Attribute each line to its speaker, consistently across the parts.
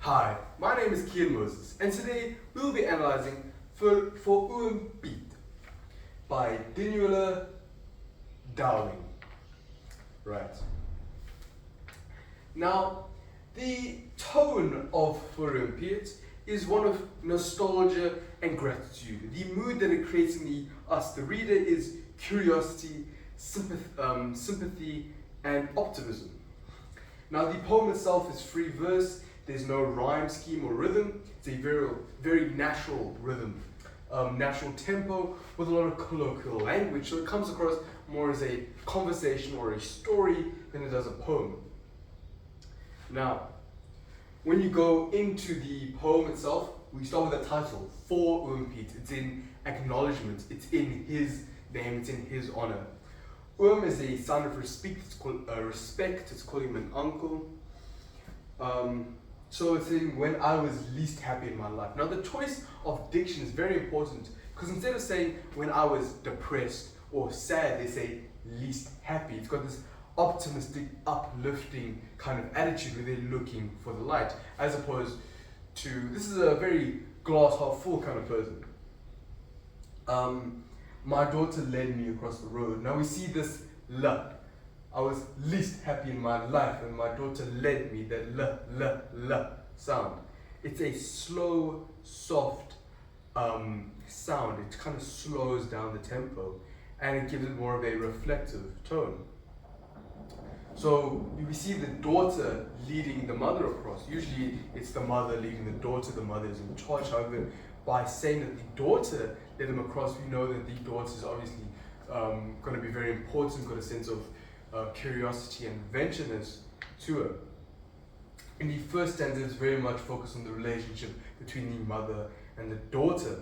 Speaker 1: Hi, my name is Moses, and today we'll be analysing for Piet by Finuala, Dowling. Right. Now, the tone of Piet is one of nostalgia and gratitude. The mood that it creates in us, the reader, is curiosity, sympathy, and optimism. Now, the poem itself is free verse. There's no rhyme scheme or rhythm. It's a very natural rhythm, natural tempo with a lot of colloquial language. So it comes across more as a conversation or a story than it does a poem. Now, when you go into the poem itself, we start with the title, For Piet. It's in acknowledgement. It's in his name. It's in his honor. Is a sign of respect. It's calling him an uncle. So it's saying when I was least happy in my life. Now the choice of diction is very important because instead of saying when I was depressed or sad, they say least happy. It's got this optimistic, uplifting kind of attitude where they're looking for the light, as opposed to this is a very glass half full kind of person. My daughter led me across the road. Now we see this la. I was least happy in my life and my daughter led me, that la sound. It's a slow, soft sound. It kind of slows down the tempo and it gives it more of a reflective tone. So we see the daughter leading the mother across. Usually it's the mother leading the daughter, the mother is in charge. However, by saying that the daughter led them across, we know that the daughter is obviously going to be very important, got a sense of curiosity and adventureness to her. In the first stanza, it's very much focused on the relationship between the mother and the daughter.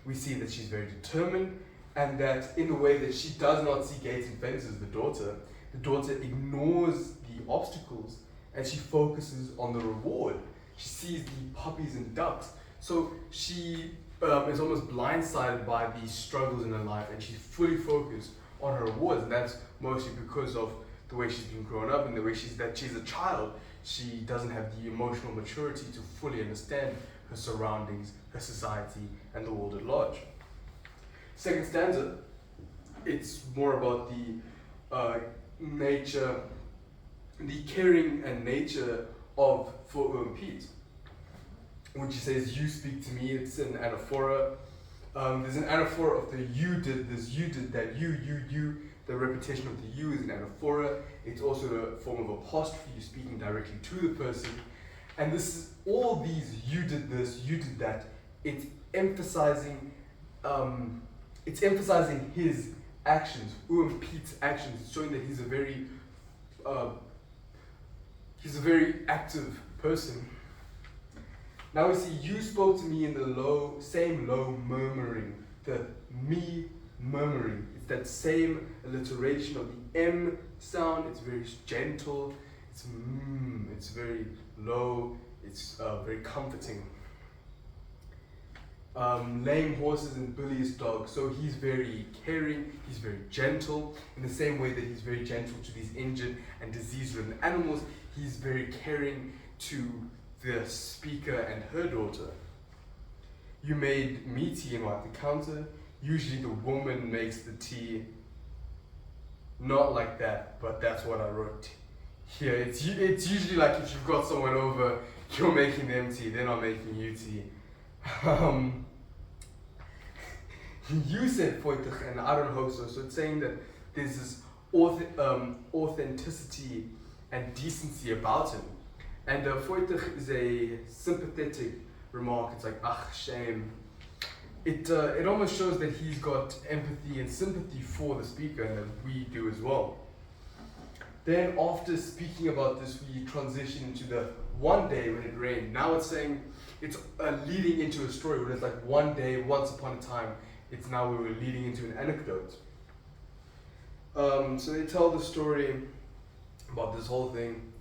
Speaker 1: We see that she's very determined and that in a way that she does not see gates and fences, the daughter ignores the obstacles and she focuses on the reward. She sees the puppies and ducks. So she is almost blindsided by the struggles in her life and she's fully focused on her rewards, and that's mostly because of the way she's been grown up and the way she's a child. She doesn't have the emotional maturity to fully understand her surroundings, her society, and the world at large. Second stanza, it's more about the nature, the caring and nature of for Piet, which he says, "You speak to me." It's an anaphora. There's an anaphora of the you did this, you did that, you. The repetition of the you is an anaphora. It's also a form of apostrophe. You're speaking directly to the person. And this is all these you did this, you did that. It's emphasizing his actions, Piet's actions, showing that he's a very active person. Now we see you spoke to me in the same low murmuring, the me murmuring. It's that same alliteration of the M sound. It's very gentle, it's very low, it's very comforting. Lame horses and bilious dogs. So he's very caring, he's very gentle. In the same way that he's very gentle to these injured and disease-ridden animals, he's very caring to the speaker and her daughter. You made me tea and wiped the counter. Usually the woman makes the tea. Not like that, but that's what I wrote here. It's usually like if you've got someone over, you're making them tea, they're not making you tea. You said foitig, and I don't hope so. So it's saying that there's this authenticity and decency about him. And foitig is a sympathetic remark. It's like, shame. It almost shows that he's got empathy and sympathy for the speaker, and that we do as well. Then after speaking about this, we transition into the one day when it rained. Now it's saying, it's leading into a story where it's like one day, once upon a time. It's now we were leading into an anecdote. So they tell the story about this whole thing.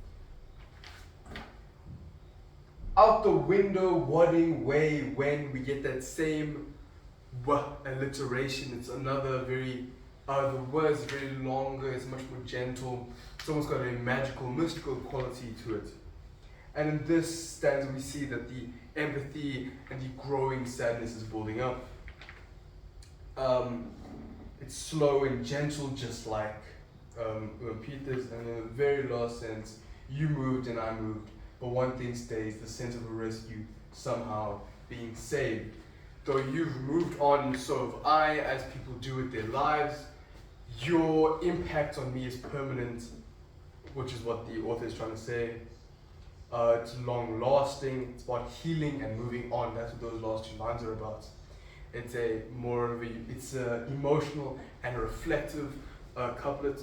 Speaker 1: Out the window, wadding way when we get that same alliteration. It's another very, the word's very longer, it's much more gentle. It's almost got a magical, mystical quality to it. And in this stanza, we see that the empathy and the growing sadness is building up. It's slow and gentle, just like Peter's, and in the very last sentence, you moved and I moved, but one thing stays, the sense of a rescue, somehow being saved. Though you've moved on, so have I, as people do with their lives. Your impact on me is permanent, which is what the author is trying to say. It's long lasting, it's about healing and moving on. That's what those last two lines are about. It's a emotional and reflective couplet.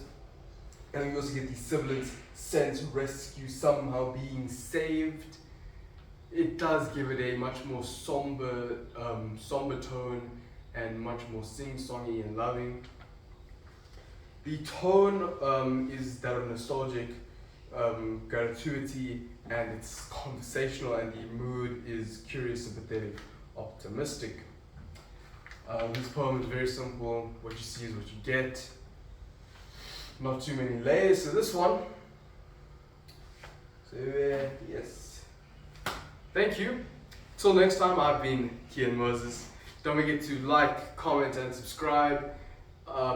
Speaker 1: And we also get the sibilance, sense, rescue, somehow being saved. It does give it a much more somber tone and much more sing-songy and loving. The tone is that of nostalgic gratuity, and it's conversational, and the mood is curious, sympathetic, optimistic. This poem is very simple. What you see is what you get. Not too many layers to this one. So yes. Thank you. Till next time, I've been Kian Moses. Don't forget to like, comment, and subscribe.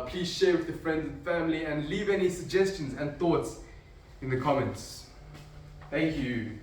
Speaker 1: Please share with your friends and family, and leave any suggestions and thoughts in the comments. Thank you.